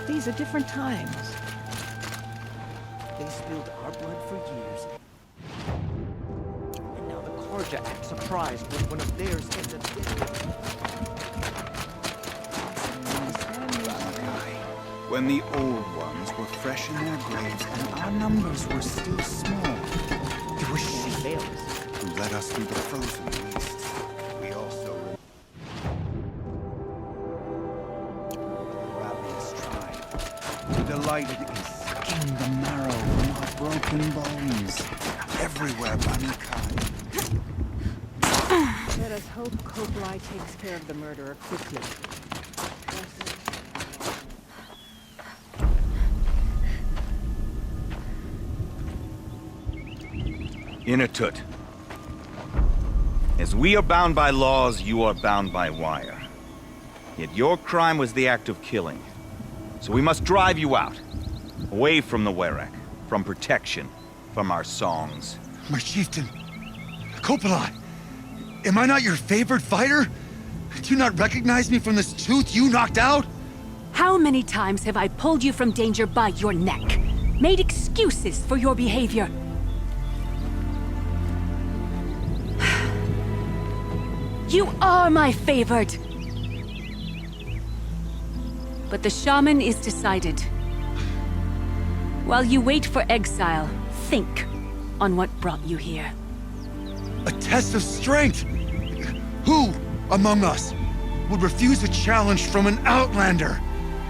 These are different times. They spilled our blood for years. And now the Karja act surprised when one of theirs ends up dead. When the old ones were fresh in their graves and our numbers were still small, it was she who led us through the frozen wastes. We also rebellious tribe, who delighted in sucking the marrow from our broken bones. Everywhere Banikai. Let us hope Koblai takes care of the murderer quickly. Innocence. As we are bound by laws, you are bound by wire. Yet your crime was the act of killing. So we must drive you out. Away from the Werek, from protection, from our songs. My chieftain, Kopalai, am I not your favorite fighter? Do you not recognize me from this tooth you knocked out? How many times have I pulled you from danger by your neck? Made excuses for your behavior? You are my favorite! But the shaman is decided. While you wait for exile, think on what brought you here. A test of strength! Who among us would refuse a challenge from an outlander?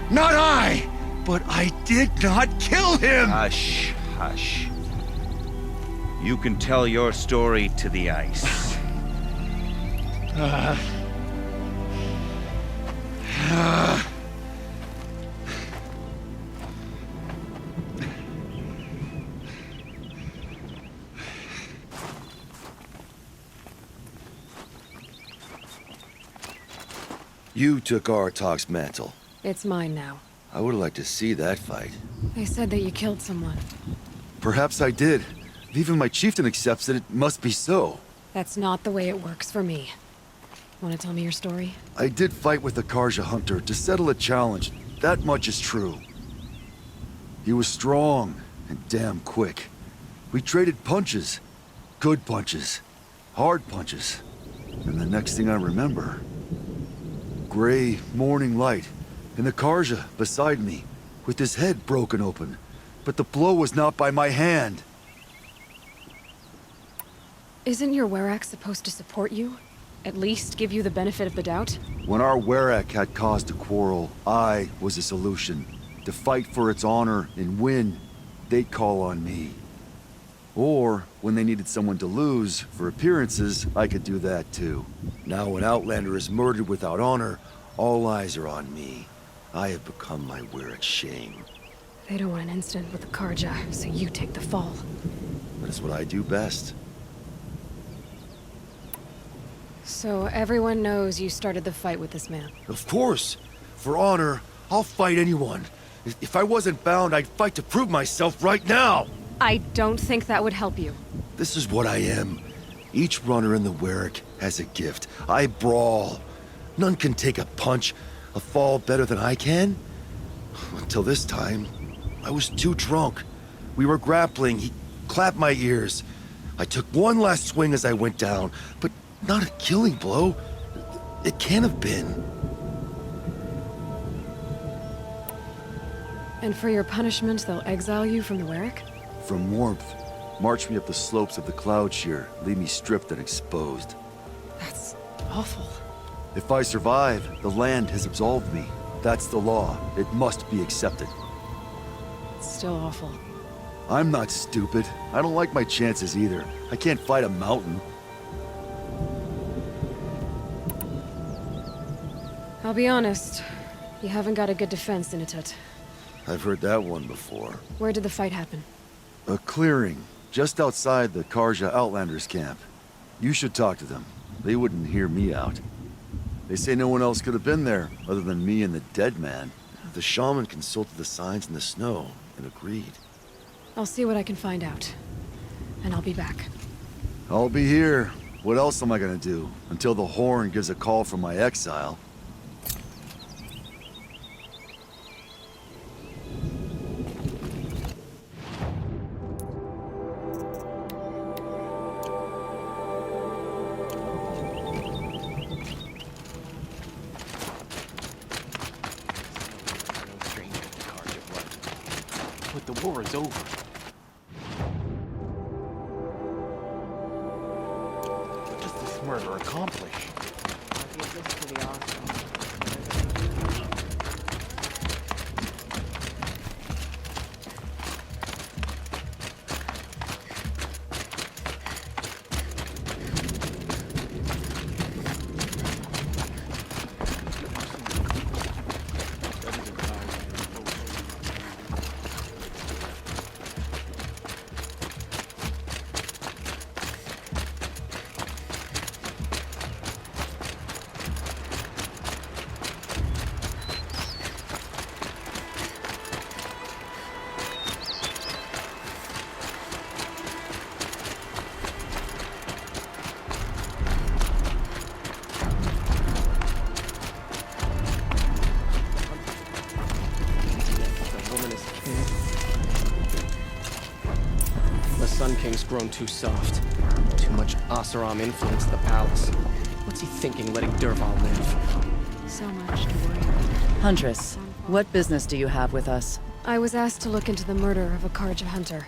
Not I! But I did not kill him! Hush, hush. You can tell your story to the ice. You took Artok's mantle. It's mine now. I would have liked to see that fight. They said that you killed someone. Perhaps I did. If even my chieftain accepts it, it must be so. That's not the way it works for me. Want to tell me your story? I did fight with the Karja hunter to settle a challenge. That much is true. He was strong and damn quick. We traded punches. Good punches. Hard punches. And the next thing I remember... gray morning light, and the Karja beside me, with his head broken open. But the blow was not by my hand. Isn't your Werak supposed to support you? At least give you the benefit of the doubt? When our Werak had cause to quarrel, I was a solution. To fight for its honor and win, they'd call on me. Or, when they needed someone to lose, for appearances, I could do that too. Now when Outlander is murdered without honor, all eyes are on me. I have become my Werak's shame. They don't want an incident with the Karja, so you take the fall. That is what I do best. So everyone knows you started the fight with this man? Of course! For honor, I'll fight anyone. If I wasn't bound, I'd fight to prove myself right now! I don't think that would help you. This is what I am. Each runner in the Werak has a gift. I brawl. None can take a punch, a fall better than I can. Until this time, I was too drunk. We were grappling. He clapped my ears. I took one last swing as I went down, but not a killing blow. It can't have been. And for your punishment, they'll exile you from the Werak? From warmth, march me up the slopes of the cloud shear, leave me stripped and exposed. That's awful. If I survive, the land has absolved me. That's the law. It must be accepted. It's still awful. I'm not stupid. I don't like my chances either. I can't fight a mountain. I'll be honest. You haven't got a good defense, Innocence. I've heard that one before. Where did the fight happen? A clearing, just outside the Karja Outlanders camp. You should talk to them. They wouldn't hear me out. They say no one else could have been there, other than me and the dead man. The shaman consulted the signs in the snow and agreed. I'll see what I can find out. And I'll be back. I'll be here. What else am I gonna do? Until the Horn gives a call from my exile. but the war is over. What does this murder accomplish? I'll give this to the awesome. The woman is king. The Sun King's grown too soft. Too much Oseram influence at the palace. What's he thinking, letting Dervahl live? So much to worry about. Huntress, what business do you have with us? I was asked to look into the murder of a Karja hunter.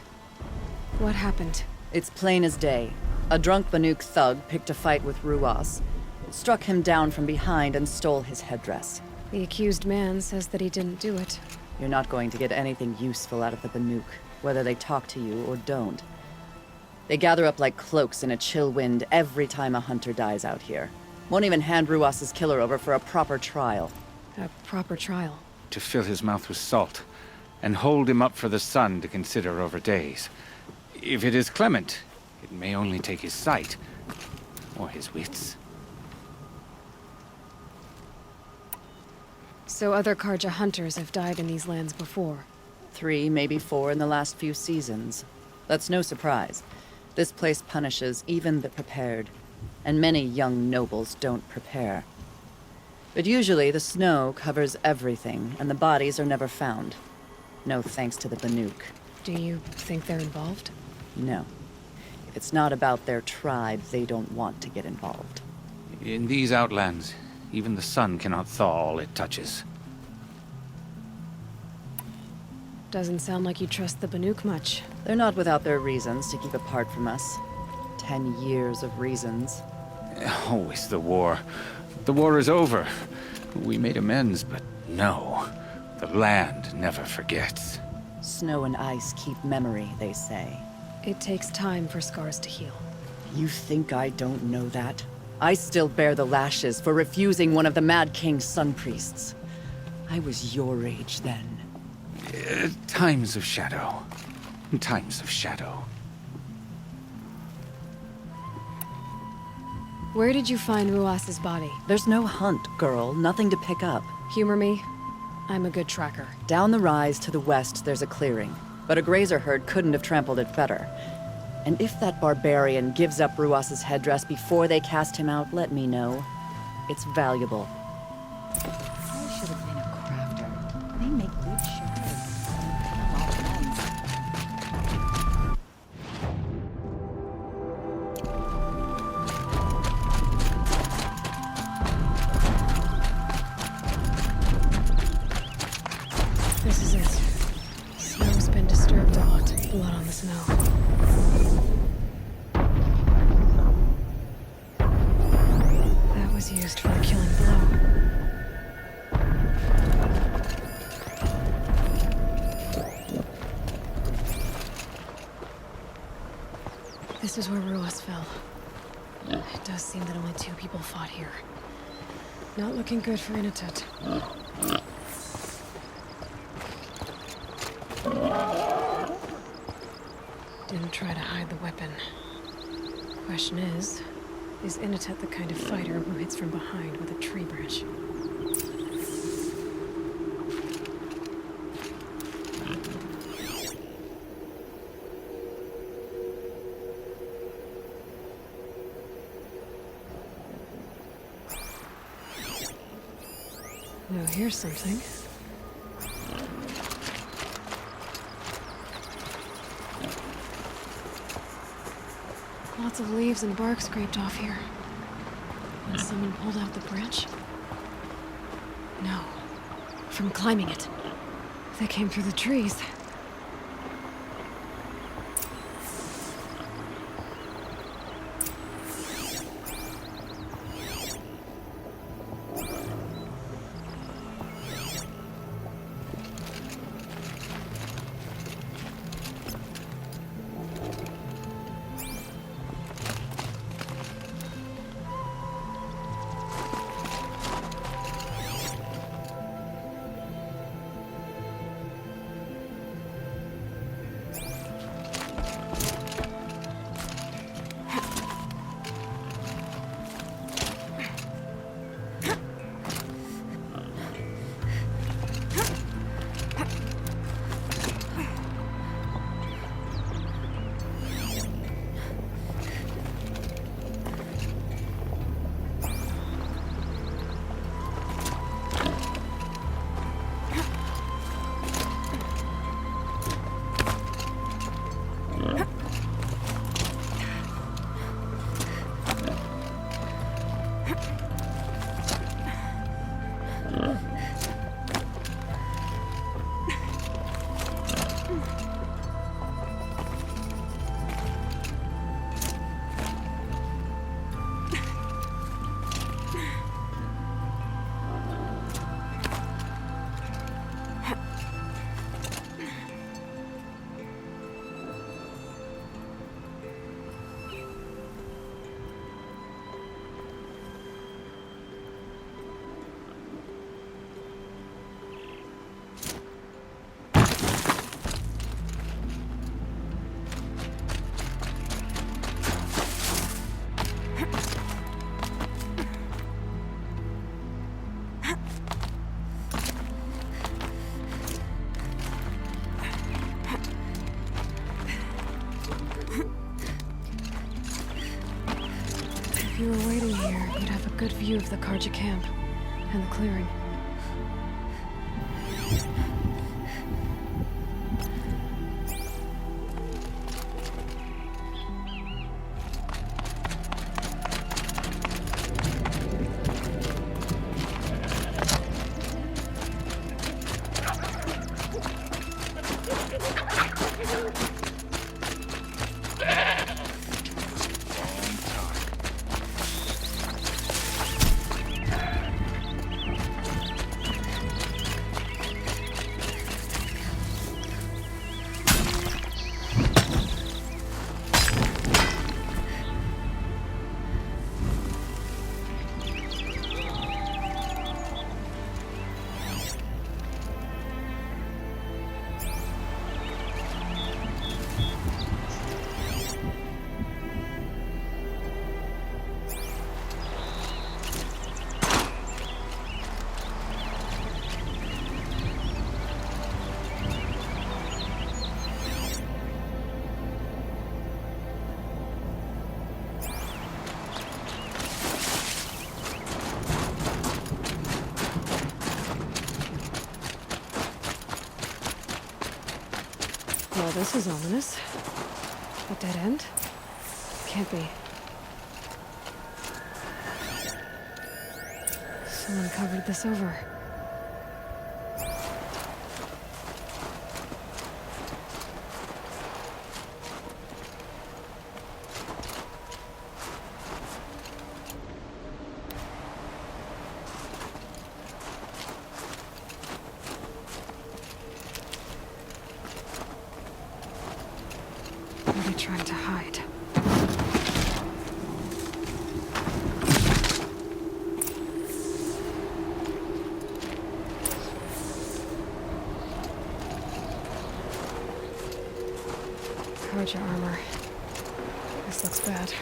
What happened? It's plain as day. A drunk Banuk thug picked a fight with Ruas, struck him down from behind and stole his headdress. The accused man says that he didn't do it. You're not going to get anything useful out of the Banuk, whether they talk to you or don't. They gather up like cloaks in a chill wind every time a hunter dies out here. Won't even hand Ruas's killer over for a proper trial. A proper trial. To fill his mouth with salt, and hold him up for the sun to consider over days. If it is clement, it may only take his sight, or his wits. So other Karja hunters have died in these lands before. 3, maybe 4 in the last few seasons. That's no surprise. This place punishes even the prepared, and many young nobles don't prepare. But usually the snow covers everything, and the bodies are never found. No thanks to the Banuk. Do you think they're involved? No. If it's not about their tribe, they don't want to get involved. In these outlands, even the sun cannot thaw all it touches. Doesn't sound like you trust the Banuk much. They're not without their reasons to keep apart from us. 10 years of reasons. Always the war. The war is over. We made amends, but no. The land never forgets. Snow and ice keep memory, they say. It takes time for scars to heal. You think I don't know that? I still bear the lashes for refusing one of the Mad King's sun priests. I was your age then. Times of shadow. Times of shadow. Where did you find Ruas's body? There's no hunt, girl. Nothing to pick up. Humor me. I'm a good tracker. Down the rise to the west, there's a clearing. But a grazer herd couldn't have trampled it better. And if that barbarian gives up Ruas's headdress before they cast him out, let me know. It's valuable. I should have been a crafter. They make good shards. This is it. Snow's been disturbed a lot. Blood on the snow. That was used for a killing blow. This is where Ruas fell. It does seem that only 2 people fought here. Not looking good for Inatut. Didn't try to hide the weapon. Question is Inatut the kind of fighter who hits from behind with a tree branch? Now here's something. Lots of leaves and bark scraped off here. And someone pulled out the branch? No. From climbing it. They came through the trees. you were waiting here, you'd have a good view of the Karja camp and the clearing. Well, this is ominous. A dead end? Can't be. Someone covered this over. What are they trying to hide? Karja armor. This looks bad.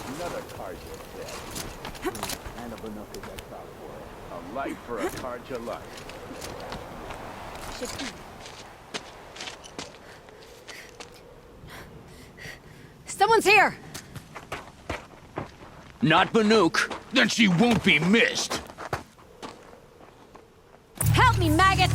Another Karja dead. And a Banuk is exiled for it. A life for a Karja life. Someone's here! Not Banuk. Then she won't be missed. Help me, maggots!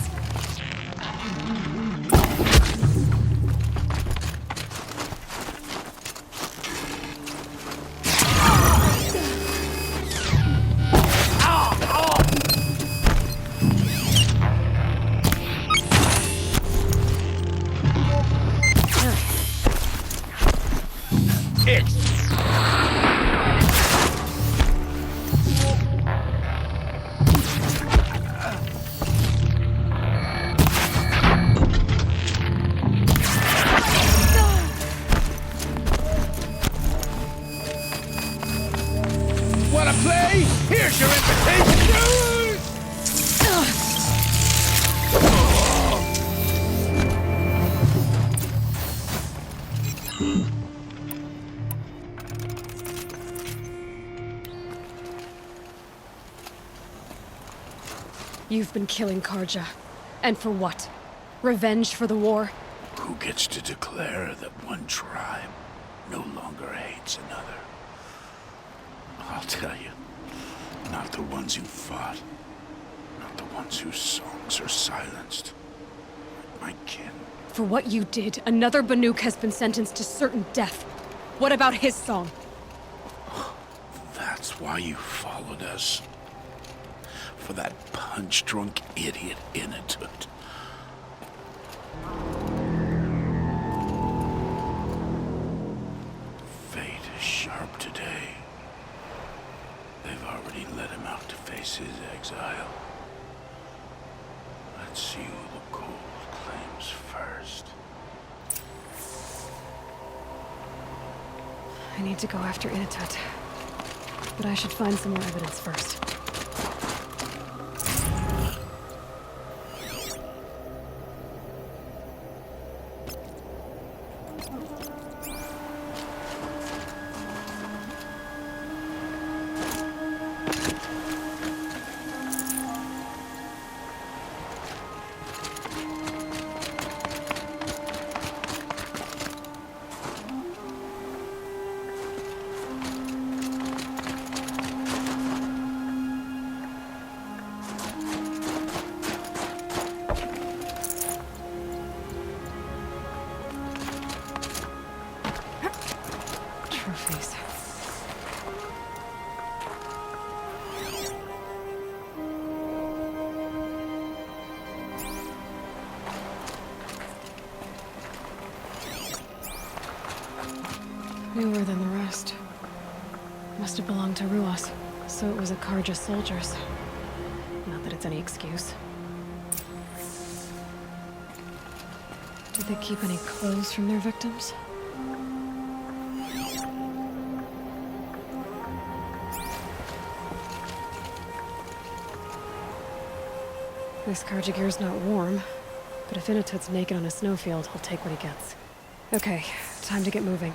Wanna play? Here's your invitation! You've been killing Karja. And for what? Revenge for the war? Who gets to declare that one tribe no longer hates another? I'll tell you, not the ones who fought, not the ones whose songs are silenced. My kin. For what you did, another Banuk has been sentenced to certain death. What about his song? That's why you followed us. For that punch-drunk idiot Innocent. Fate is sharp today. They've already let him out to face his exile. Let's see who the gold claims first. I need to go after Innocent. But I should find some more evidence first. trophies. Newer than the rest. Must have belonged to Ruas, so it was a Karja soldiers. Not that it's any excuse. Did they keep any clothes from their victims? This Karja gear's not warm, but if Inatut's naked on a snowfield, he'll take what he gets. Okay, time to get moving.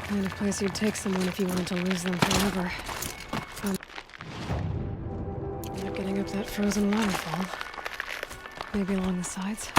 Kind of place you'd take someone if you wanted to lose them forever. End up getting up that frozen waterfall. Maybe along the sides.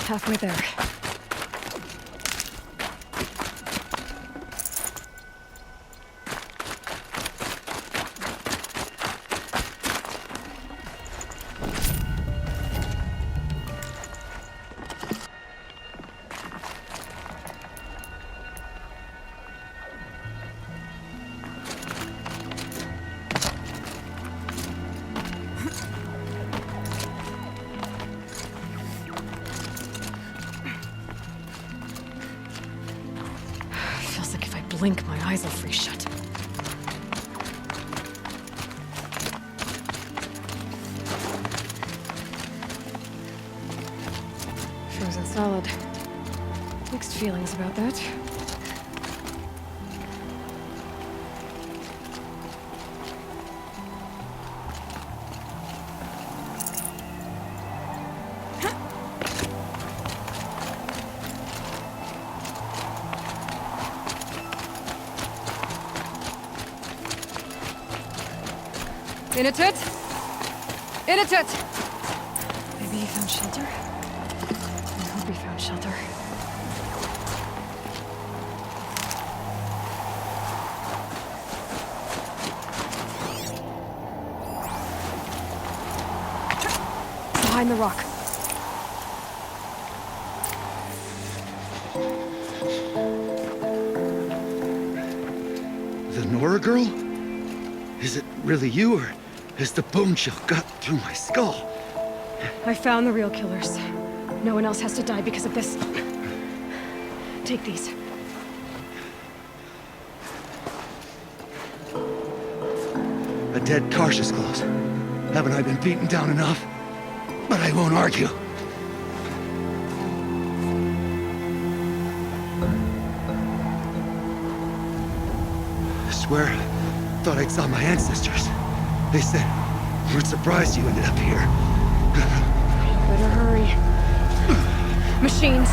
Halfway there. Feels like if I blink, my eyes will freeze shut. Frozen solid. Mixed feelings about that. Innocence! Innocence! Maybe he found shelter? I hope he found shelter. Behind the rock. The Nora girl? Is it really you, or has the bone chill got through my skull? I found the real killers. No one else has to die because of this. Take these. A dead Karsh's clothes. Haven't I been beaten down enough? But I won't argue. I swear, thought I saw my ancestors. They said, we're surprised you ended up here. Better hurry. Machines.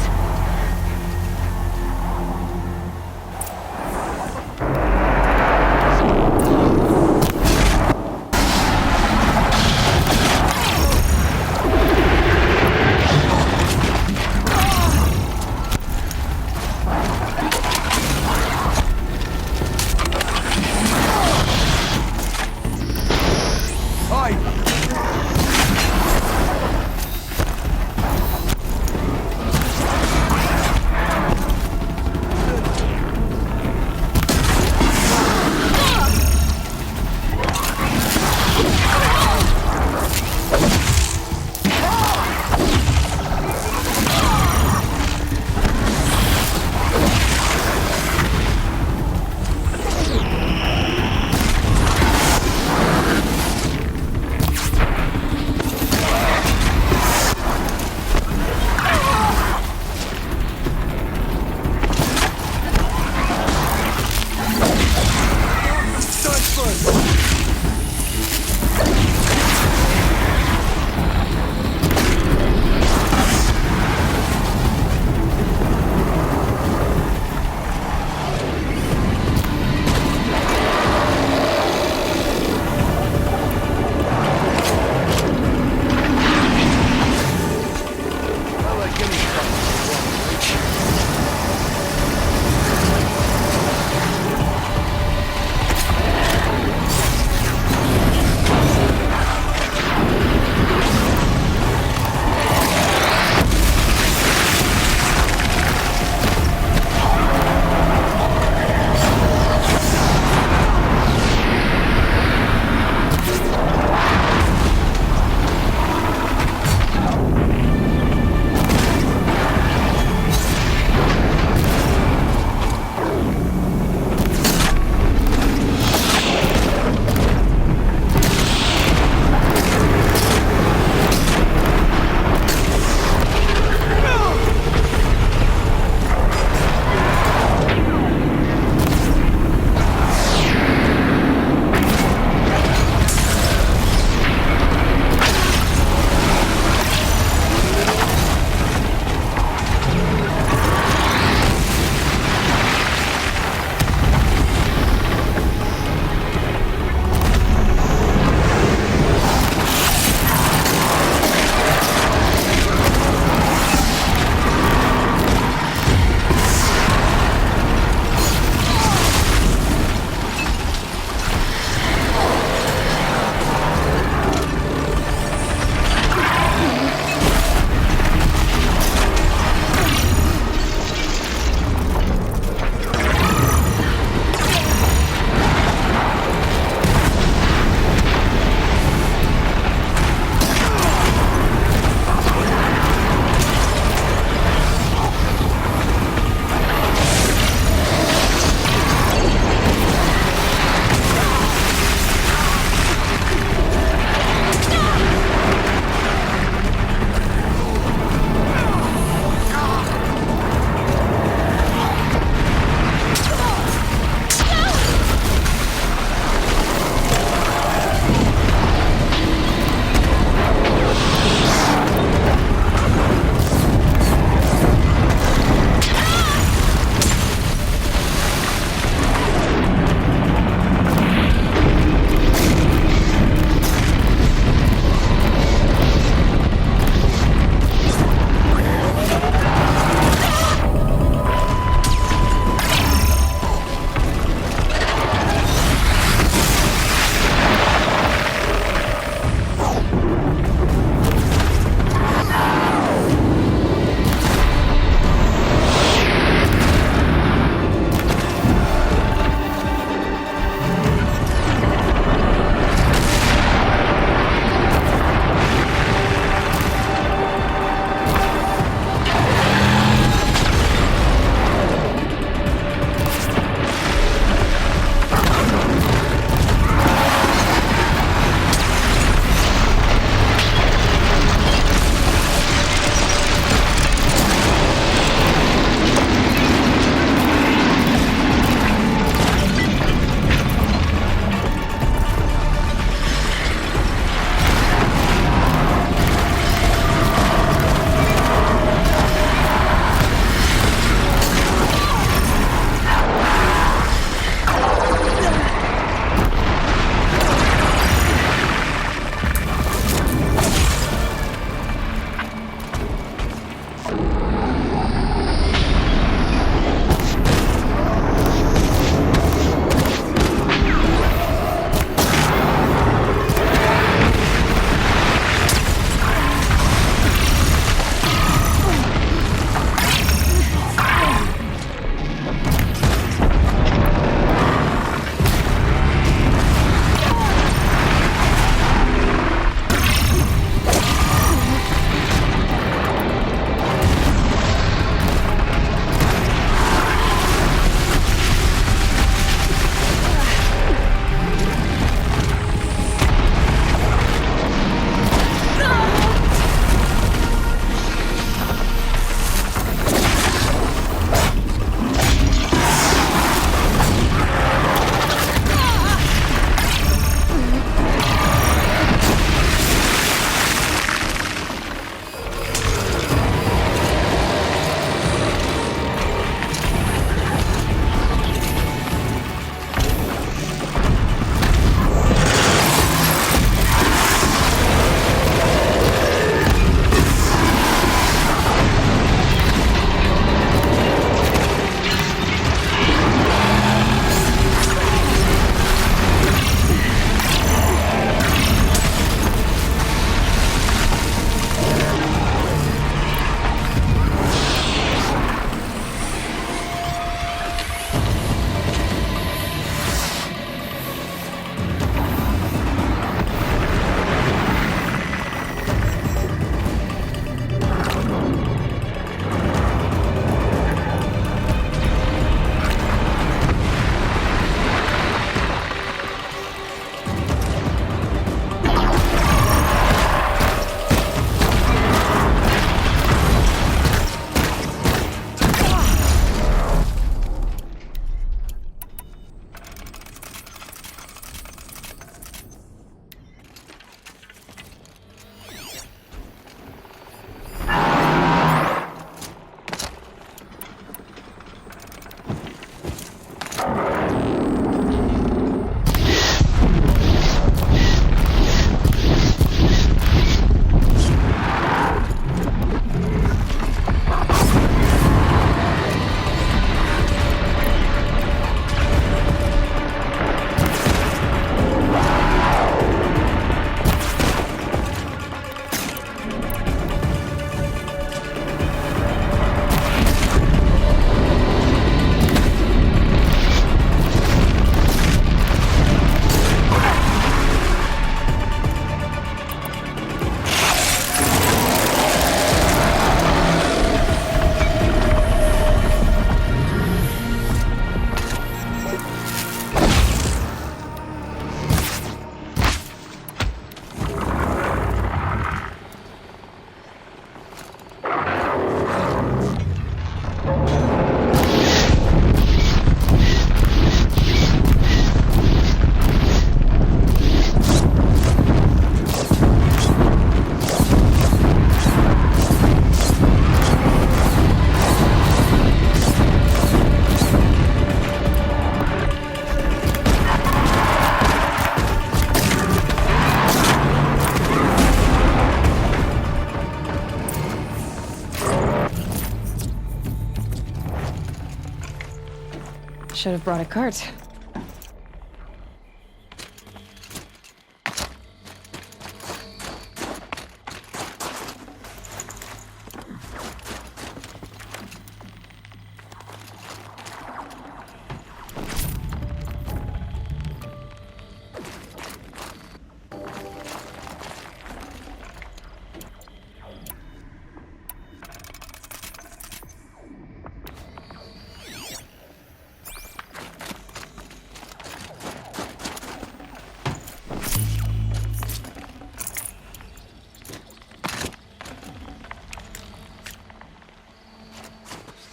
Should have brought a cart.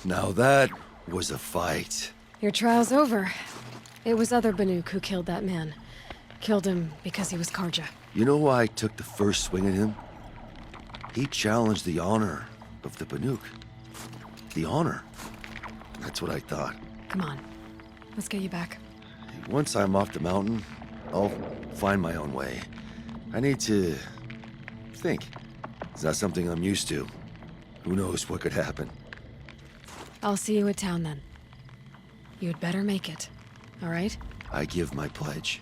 Now that was a fight. Your trial's over. It was other Banuk who killed that man. Killed him because he was Karja. You know why I took the first swing at him? He challenged the honor of the Banuk. The honor. That's what I thought. Come on. Let's get you back. Once I'm off the mountain, I'll find my own way. I need to think. It's not something I'm used to. Who knows what could happen? I'll see you at town then. You'd better make it, all right? I give my pledge.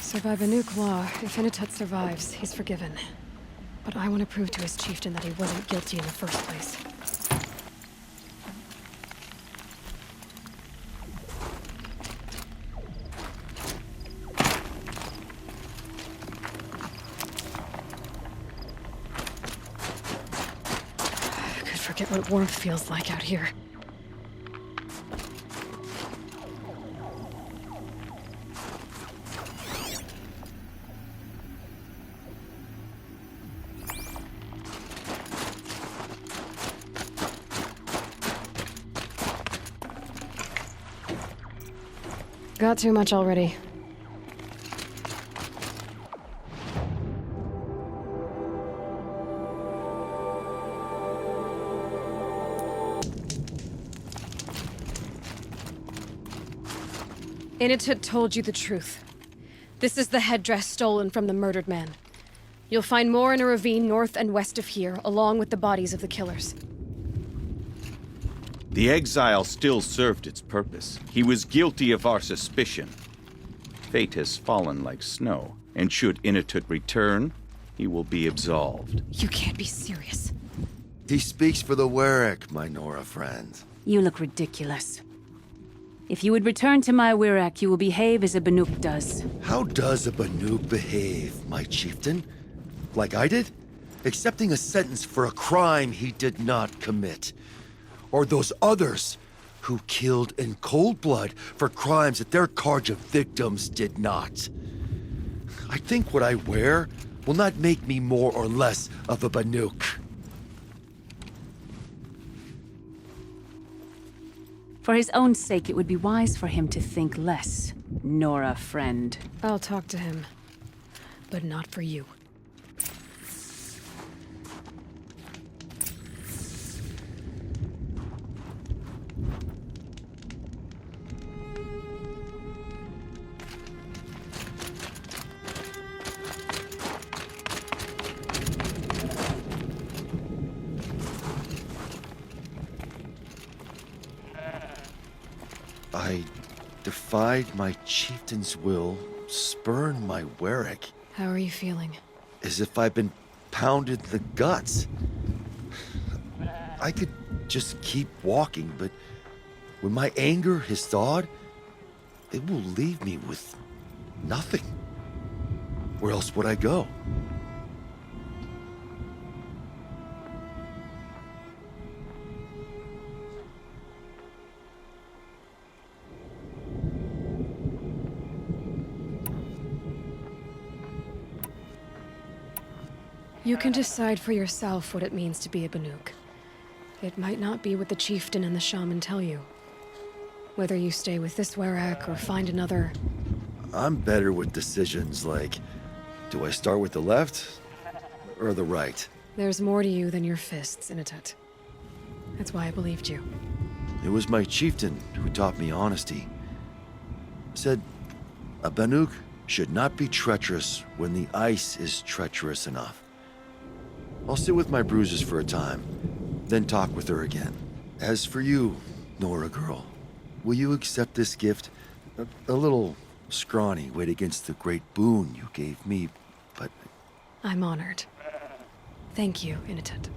So by Banuk law, if Inatut survives, he's forgiven. But I want to prove to his chieftain that he wasn't guilty in the first place. Forget what warmth feels like out here. Got too much already. Inatut told you the truth. This is the headdress stolen from the murdered man. You'll find more in a ravine north and west of here, along with the bodies of the killers. The exile still served its purpose. He was guilty of our suspicion. Fate has fallen like snow, and should Inatut return, he will be absolved. You can't be serious. He speaks for the Warwick, my Nora friend. You look ridiculous. If you would return to my Wirak, you will behave as a Banuk does. How does a Banuk behave, my chieftain? Like I did? Accepting a sentence for a crime he did not commit. Or those others who killed in cold blood for crimes that their Karja victims did not. I think what I wear will not make me more or less of a Banuk. For his own sake, it would be wise for him to think less, Nora friend. I'll talk to him. But not for you. I defied my chieftain's will, spurned my Warwick, How are you feeling? as if I'd been pounded in the guts. I could just keep walking, but when my anger has thawed, it will leave me with nothing. Where else would I go? You can decide for yourself what it means to be a Banuk. It might not be what the chieftain and the shaman tell you. Whether you stay with this Warwick or find another... I'm better with decisions like, do I start with the left or the right? There's more to you than your fists, Inatut. That's why I believed you. It was my chieftain who taught me honesty. Said, a Banuk should not be treacherous when the ice is treacherous enough. I'll sit with my bruises for a time, then talk with her again. As for you, Nora girl, will you accept this gift? A little scrawny weighed against the great boon you gave me, but... I'm honored. Thank you, Innocent.